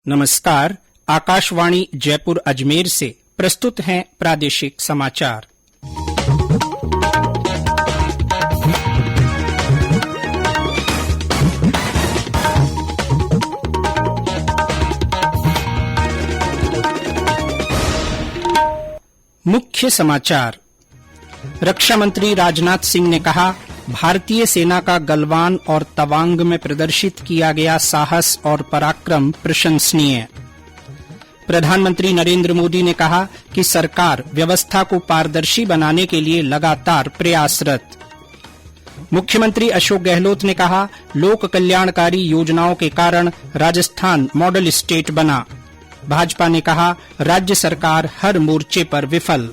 नमस्कार। आकाशवाणी जयपुर अजमेर से प्रस्तुत हैं प्रादेशिक समाचार। मुख्य समाचार। रक्षा मंत्री राजनाथ सिंह ने कहा, भारतीय सेना का गलवान और तवांग में प्रदर्शित किया गया साहस और पराक्रम प्रशंसनीय। प्रधानमंत्री नरेंद्र मोदी ने कहा कि सरकार व्यवस्था को पारदर्शी बनाने के लिए लगातार प्रयासरत। मुख्यमंत्री अशोक गहलोत ने कहा, लोक कल्याणकारी योजनाओं के कारण राजस्थान मॉडल स्टेट बना। भाजपा ने कहा, राज्य सरकार हर मोर्चे पर विफल।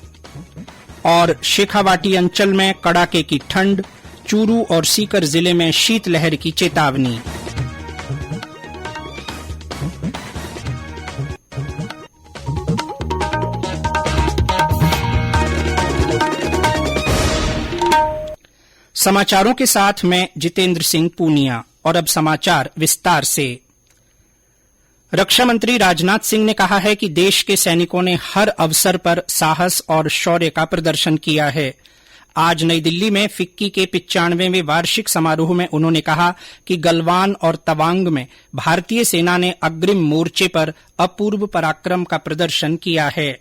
और शेखावाटी अंचल में कड़ाके की ठंड, चूरू और सीकर जिले में शीतलहर की चेतावनी। समाचारों के साथ मैं जितेंद्र सिंह पूनिया। और अब समाचार विस्तार से। रक्षा मंत्री राजनाथ सिंह ने कहा है कि देश के सैनिकों ने हर अवसर पर साहस और शौर्य का प्रदर्शन किया है। आज नई दिल्ली में फिक्की के 95वें वार्षिक समारोह में उन्होंने कहा कि गलवान और तवांग में भारतीय सेना ने अग्रिम मोर्चे पर अपूर्व पराक्रम का प्रदर्शन किया है।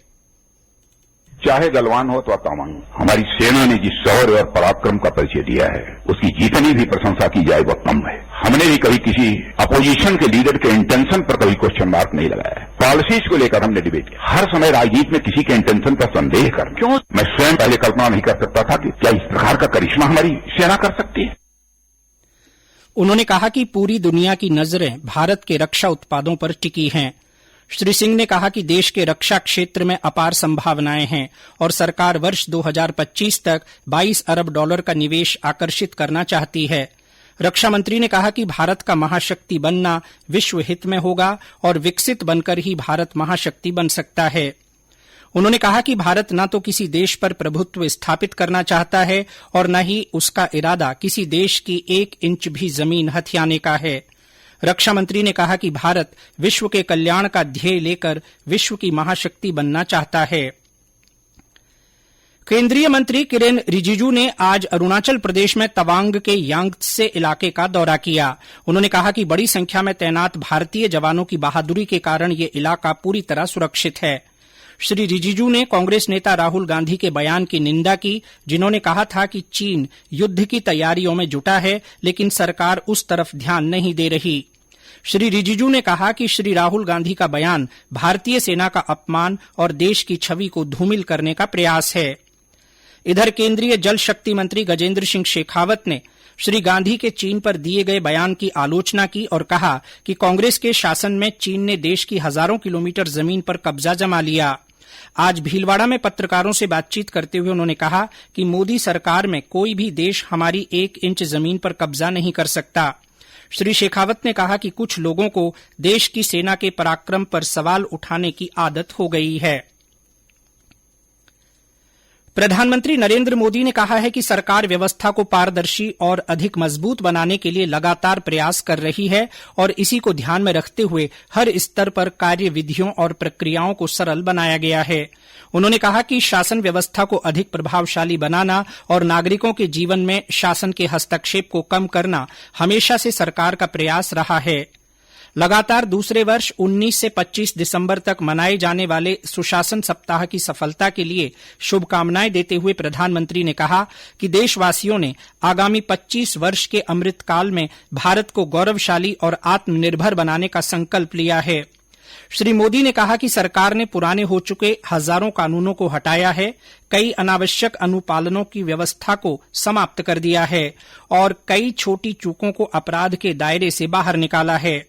चाहे गलवान हो तो तवांग, हमारी सेना ने जिस शौर्य और पराक्रम का परिचय दिया है उसकी जितनी भी प्रशंसा की जाए वह कम है। हमने भी कभी किसी अपोजिशन के लीडर के इंटेंशन पर कभी क्वेश्चन मार्क नहीं लगाया है। पॉलिसीज को लेकर हमने डिबेट किया। हर समय राजनीति में किसी के इंटेंशन पर संदेह कर क्यों, मैं स्वयं पहले कल्पना नहीं कर सकता था कि क्या इस प्रकार का करिश्मा हमारी सेना कर सकती है। उन्होंने कहा कि पूरी दुनिया की नजरें भारत के रक्षा उत्पादों पर टिकी हैं। श्री सिंह ने कहा कि देश के रक्षा क्षेत्र में अपार संभावनाएं हैं और सरकार वर्ष 2025 तक $22 अरब का निवेश आकर्षित करना चाहती है। रक्षा मंत्री ने कहा कि भारत का महाशक्ति बनना विश्व हित में होगा और विकसित बनकर ही भारत महाशक्ति बन सकता है। उन्होंने कहा कि भारत न तो किसी देश पर प्रभुत्व स्थापित करना चाहता है और न ही उसका इरादा किसी देश की 1 इंच भी जमीन हथियाने का है। रक्षा मंत्री ने कहा कि भारत विश्व के कल्याण का ध्येय लेकर विश्व की महाशक्ति बनना चाहता है। केंद्रीय मंत्री किरेन रिजिजू ने आज अरुणाचल प्रदेश में तवांग के यांगत्से इलाके का दौरा किया। उन्होंने कहा कि बड़ी संख्या में तैनात भारतीय जवानों की बहादुरी के कारण ये इलाका पूरी तरह सुरक्षित है। श्री रिजिजू ने कांग्रेस नेता राहुल गांधी के बयान की निंदा की, जिन्होंने कहा था कि चीन युद्ध की तैयारियों में जुटा है लेकिन सरकार उस तरफ ध्यान नहीं दे रही। श्री रिजिजू ने कहा कि श्री राहुल गांधी का बयान भारतीय सेना का अपमान और देश की छवि को धूमिल करने का प्रयास है। इधर केंद्रीय जल शक्ति मंत्री गजेंद्र सिंह शेखावत ने श्री गांधी के चीन पर दिए गए बयान की आलोचना की और कहा कि कांग्रेस के शासन में चीन ने देश की हजारों किलोमीटर जमीन पर कब्जा जमा लिया। आज भीलवाड़ा में पत्रकारों से बातचीत करते हुए उन्होंने कहा कि मोदी सरकार में कोई भी देश हमारी 1 इंच जमीन पर कब्जा नहीं कर सकता। श्री शेखावत ने कहा कि कुछ लोगों को देश की सेना के पराक्रम पर सवाल उठाने की आदत हो गई है। प्रधानमंत्री नरेंद्र मोदी ने कहा है कि सरकार व्यवस्था को पारदर्शी और अधिक मजबूत बनाने के लिए लगातार प्रयास कर रही है और इसी को ध्यान में रखते हुए हर स्तर पर कार्य विधियों और प्रक्रियाओं को सरल बनाया गया है। उन्होंने कहा कि शासन व्यवस्था को अधिक प्रभावशाली बनाना और नागरिकों के जीवन में शासन के हस्तक्षेप को कम करना हमेशा से सरकार का प्रयास रहा है। लगातार दूसरे वर्ष 19 से 25 दिसंबर तक मनाए जाने वाले सुशासन सप्ताह की सफलता के लिए शुभकामनाएं देते हुए प्रधानमंत्री ने कहा कि देशवासियों ने आगामी 25 वर्ष के अमृतकाल में भारत को गौरवशाली और आत्मनिर्भर बनाने का संकल्प लिया है। श्री मोदी ने कहा कि सरकार ने पुराने हो चुके हजारों कानूनों को हटाया है, कई अनावश्यक अनुपालनों की व्यवस्था को समाप्त कर दिया है और कई छोटी चूकों को अपराध के दायरे से बाहर निकाला है।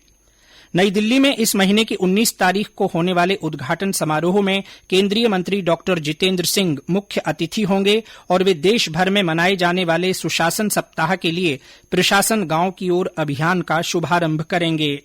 नई दिल्ली में इस महीने की 19 तारीख को होने वाले उद्घाटन समारोह में केंद्रीय मंत्री डॉक्टर जितेंद्र सिंह मुख्य अतिथि होंगे और वे देश भर में मनाए जाने वाले सुशासन सप्ताह के लिए प्रशासन गांव की ओर अभियान का शुभारंभ करेंगे।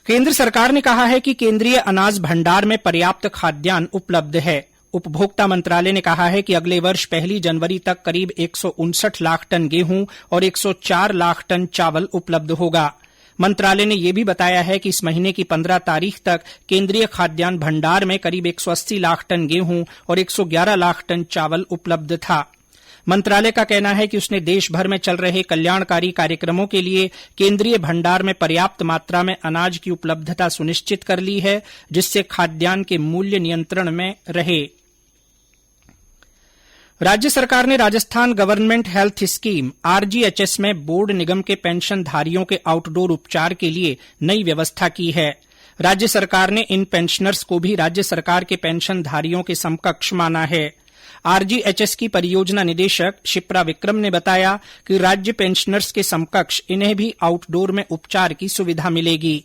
केंद्र सरकार ने कहा है कि केंद्रीय अनाज भंडार में पर्याप्त खाद्यान्न उपलब्ध है। उपभोक्ता मंत्रालय ने कहा है कि अगले वर्ष 1 जनवरी तक करीब 159 लाख टन गेहूं और 104 लाख टन चावल उपलब्ध होगा। मंत्रालय ने यह भी बताया है कि इस महीने की 15 तारीख तक केंद्रीय खाद्यान्न भंडार में करीब 180 लाख टन गेहूं और 111 लाख टन चावल उपलब्ध था। मंत्रालय का कहना है कि उसने देश भर में चल रहे कल्याणकारी कार्यक्रमों के लिए केंद्रीय भंडार में पर्याप्त मात्रा में अनाज की उपलब्धता सुनिश्चित कर ली है, जिससे खाद्यान्न के मूल्य नियंत्रण में रहे। राज्य सरकार ने Rajasthan government health scheme RGHS में बोर्ड निगम के पेंशनधारियों के आउटडोर उपचार के लिए नई व्यवस्था की है। राज्य सरकार ने इन पेंशनर्स को भी राज्य सरकार के पेंशनधारियों के समकक्ष माना है। आरजीएचएस की परियोजना निदेशक शिप्रा विक्रम ने बताया कि राज्य पेंशनर्स के समकक्ष इन्हें भी आउटडोर में उपचार की सुविधा मिलेगी।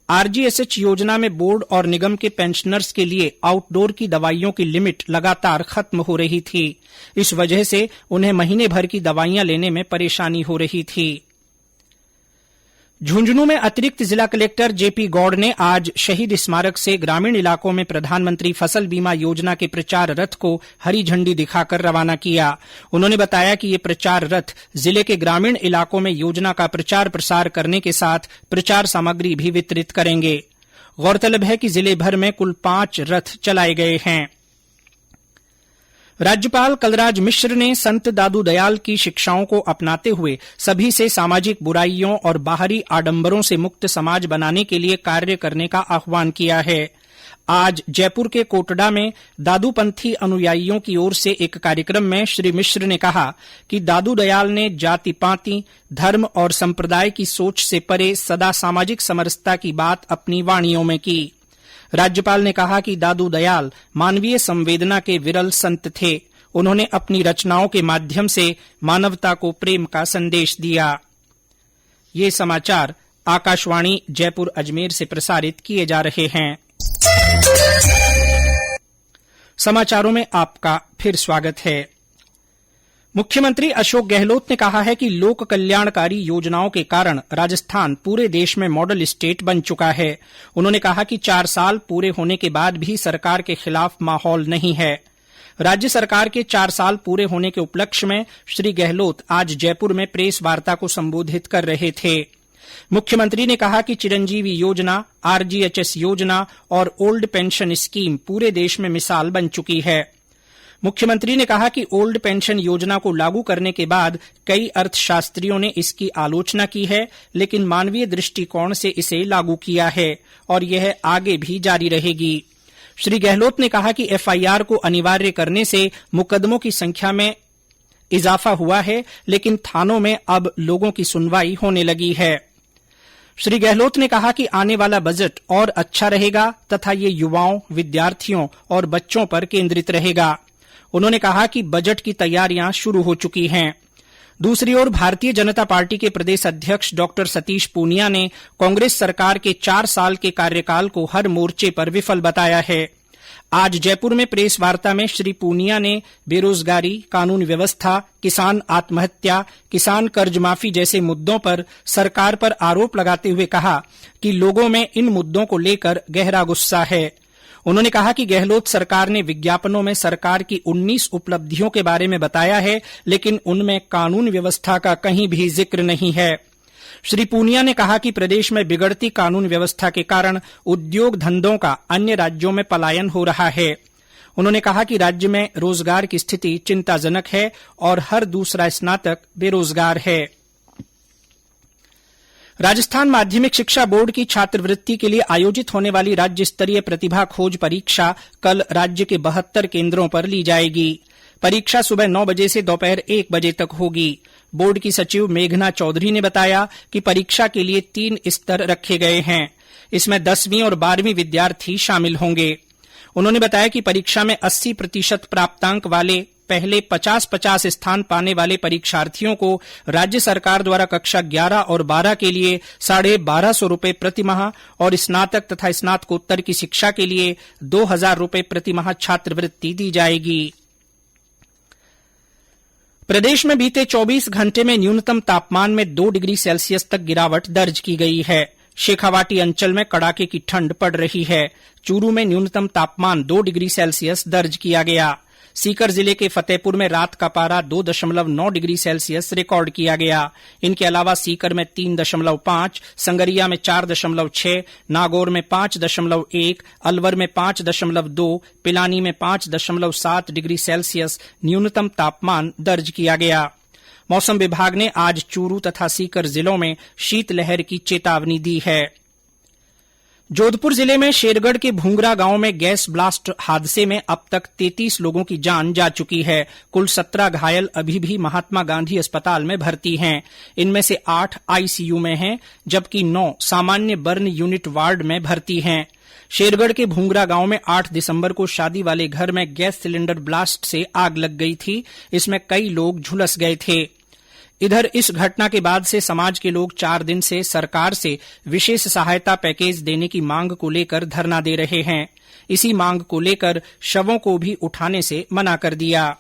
आरजीएचएस योजना में बोर्ड और निगम के पेंशनर्स के लिए आउटडोर की दवाइयों की लिमिट लगातार खत्म हो रही थी। इस वजह से उन्हें महीने भर की दवाइयां लेने में परेशानी हो रही थी। झुंझुनू में अतिरिक्त जिला कलेक्टर जेपी गौड़ ने आज शहीद स्मारक से ग्रामीण इलाकों में प्रधानमंत्री फसल बीमा योजना के प्रचार रथ को हरी झंडी दिखाकर रवाना किया। उन्होंने बताया कि ये प्रचार रथ जिले के ग्रामीण इलाकों में योजना का प्रचार प्रसार करने के साथ प्रचार सामग्री भी वितरित करेंगे। गौरतलब है कि जिले भर में कुल 5 रथ चलाए गए हैं। राज्यपाल कलराज मिश्र ने संत दादू दयाल की शिक्षाओं को अपनाते हुए सभी से सामाजिक बुराइयों और बाहरी आडंबरों से मुक्त समाज बनाने के लिए कार्य करने का आह्वान किया है। आज जयपुर के कोटड़ा में दादूपंथी अनुयायियों की ओर से एक कार्यक्रम में श्री मिश्र ने कहा कि दादू दयाल ने जाति पाति, धर्म और संप्रदाय की सोच से परे सदा सामाजिक समरसता की बात अपनी वाणियों में की। राज्यपाल ने कहा कि दादू दयाल मानवीय संवेदना के विरल संत थे। उन्होंने अपनी रचनाओं के माध्यम से मानवता को प्रेम का संदेश दिया। ये समाचार आकाशवाणी जयपुर अजमेर से प्रसारित किए जा रहे हैं। समाचारों में आपका फिर स्वागत है। मुख्यमंत्री अशोक गहलोत ने कहा है कि लोक कल्याणकारी योजनाओं के कारण राजस्थान पूरे देश में मॉडल स्टेट बन चुका है। उन्होंने कहा कि 4 साल पूरे होने के बाद भी सरकार के खिलाफ माहौल नहीं है। राज्य सरकार के 4 साल पूरे होने के उपलक्ष्य में श्री गहलोत आज जयपुर में प्रेस वार्ता को संबोधित कर रहे थे। मुख्यमंत्री ने कहा कि चिरंजीवी योजना, आरजीएचएस योजना और ओल्ड पेंशन स्कीम पूरे देश में मिसाल बन चुकी है। मुख्यमंत्री ने कहा कि ओल्ड पेंशन योजना को लागू करने के बाद कई अर्थशास्त्रियों ने इसकी आलोचना की है, लेकिन मानवीय दृष्टिकोण से इसे लागू किया है और यह आगे भी जारी रहेगी। श्री गहलोत ने कहा कि एफआईआर को अनिवार्य करने से मुकदमों की संख्या में इजाफा हुआ है, लेकिन थानों में अब लोगों की सुनवाई होने लगी है। श्री गहलोत ने कहा कि आने वाला बजट और अच्छा रहेगा तथा ये युवाओं, विद्यार्थियों और बच्चों पर केंद्रित रहेगा। उन्होंने कहा कि बजट की तैयारियां शुरू हो चुकी हैं। दूसरी ओर भारतीय जनता पार्टी के प्रदेश अध्यक्ष डॉ सतीश पूनिया ने कांग्रेस सरकार के 4 साल के कार्यकाल को हर मोर्चे पर विफल बताया है। आज जयपुर में प्रेस वार्ता में श्री पूनिया ने बेरोजगारी, कानून व्यवस्था, किसान आत्महत्या, किसान कर्ज माफी जैसे मुद्दों पर सरकार पर आरोप लगाते हुए कहा कि लोगों में इन मुद्दों को लेकर गहरा गुस्सा है। उन्होंने कहा कि गहलोत सरकार ने विज्ञापनों में सरकार की 19 उपलब्धियों के बारे में बताया है, लेकिन उनमें कानून व्यवस्था का कहीं भी जिक्र नहीं है। श्री पूनिया ने कहा कि प्रदेश में बिगड़ती कानून व्यवस्था के कारण उद्योग धंधों का अन्य राज्यों में पलायन हो रहा है। उन्होंने कहा कि राज्य में रोजगार की स्थिति चिंताजनक है और हर दूसरा स्नातक बेरोजगार है। राजस्थान माध्यमिक शिक्षा बोर्ड की छात्रवृत्ति के लिए आयोजित होने वाली राज्य स्तरीय प्रतिभा खोज परीक्षा कल राज्य के 72 केंद्रों पर ली जाएगी। परीक्षा सुबह 9 बजे से दोपहर 1 बजे तक होगी। बोर्ड की सचिव मेघना चौधरी ने बताया कि परीक्षा के लिए 3 स्तर रखे गए हैं। इसमें 10वीं और 12वीं विद्यार्थी शामिल होंगे। उन्होंने बताया कि परीक्षा में 80% प्राप्तांक वाले पहले 50-50 स्थान पाने वाले परीक्षार्थियों को राज्य सरकार द्वारा कक्षा 11 और 12 के लिए 1250 रूपये प्रतिमाह और स्नातक तथा स्नातकोत्तर की शिक्षा के लिए 2000 रूपये प्रतिमाह छात्रवृत्ति दी जाएगी। प्रदेश में बीते 24 घंटे में न्यूनतम तापमान में 2 डिग्री सेल्सियस तक गिरावट दर्ज की गई है। शेखावाटी अंचल में कड़ाके की ठंड पड़ रही है। चूरू में न्यूनतम तापमान 2 डिग्री सेल्सियस दर्ज किया गया। सीकर जिले के फतेहपुर में रात का पारा 2.9 डिग्री सेल्सियस रिकॉर्ड किया गया। इनके अलावा सीकर में 3.5, संगरिया में 4.6, नागौर में 5.1, अलवर में 5.2, पिलानी में 5.7 डिग्री सेल्सियस न्यूनतम तापमान दर्ज किया गया। मौसम विभाग ने आज चूरू तथा सीकर जिलों में शीतलहर की चेतावनी दी है। जोधपुर जिले में शेरगढ़ के भूंगरा गांव में गैस ब्लास्ट हादसे में अब तक 33 लोगों की जान जा चुकी है। कुल 17 घायल अभी भी महात्मा गांधी अस्पताल में भर्ती हैं। इनमें से 8 आईसीयू में हैं, जबकि 9 सामान्य बर्न यूनिट वार्ड में भर्ती हैं। शेरगढ़ के भूंगरा गांव में 8 दिसंबर को शादी वाले घर में गैस सिलेंडर ब्लास्ट से आग लग गई थी। इसमें कई लोग झुलस गए थे। इधर इस घटना के बाद से समाज के लोग 4 दिन से सरकार से विशेष सहायता पैकेज देने की मांग को लेकर धरना दे रहे हैं। इसी मांग को लेकर शवों को भी उठाने से मना कर दिया।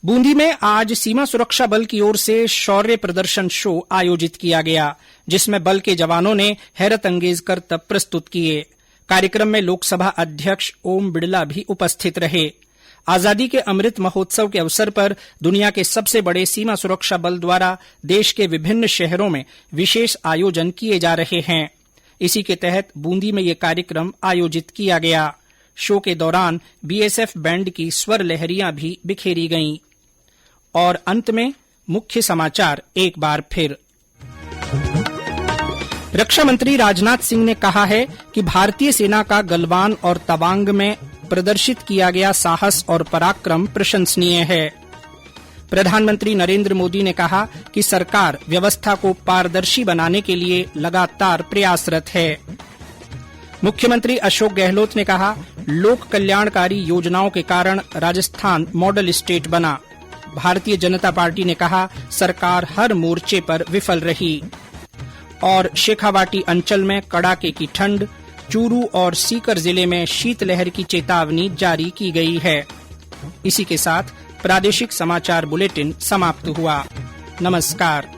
बूंदी में आज सीमा सुरक्षा बल की ओर से शौर्य प्रदर्शन शो आयोजित किया गया, जिसमें बल के जवानों ने हैरतअंगेज करतब प्रस्तुत किए। कार्यक्रम में लोकसभा अध्यक्ष ओम बिड़ला भी उपस्थित रहे। आजादी के अमृत महोत्सव के अवसर पर दुनिया के सबसे बड़े सीमा सुरक्षा बल द्वारा देश के विभिन्न शहरों में विशेष आयोजन किए जा रहे हैं। इसी के तहत बूंदी में ये कार्यक्रम आयोजित किया गया। शो के दौरान बीएसएफ बैंड की स्वर लहरियां भी बिखेरी गईं। और अंत में मुख्य समाचार एक बार फिर। रक्षा मंत्री राजनाथ सिंह ने कहा है कि भारतीय सेना का गलवान और तवांग में प्रदर्शित किया गया साहस और पराक्रम प्रशंसनीय है। प्रधानमंत्री नरेंद्र मोदी ने कहा कि सरकार व्यवस्था को पारदर्शी बनाने के लिए लगातार प्रयासरत है। मुख्यमंत्री अशोक गहलोत ने कहा, लोक कल्याणकारी योजनाओं के कारण राजस्थान मॉडल स्टेट बना। भारतीय जनता पार्टी ने कहा, सरकार हर मोर्चे पर विफल रही। और शेखावाटी अंचल में कड़ाके की ठंड, चूरू और सीकर जिले में शीतलहर की चेतावनी जारी की गई है। इसी के साथ प्रादेशिक समाचार बुलेटिन समाप्त हुआ। नमस्कार।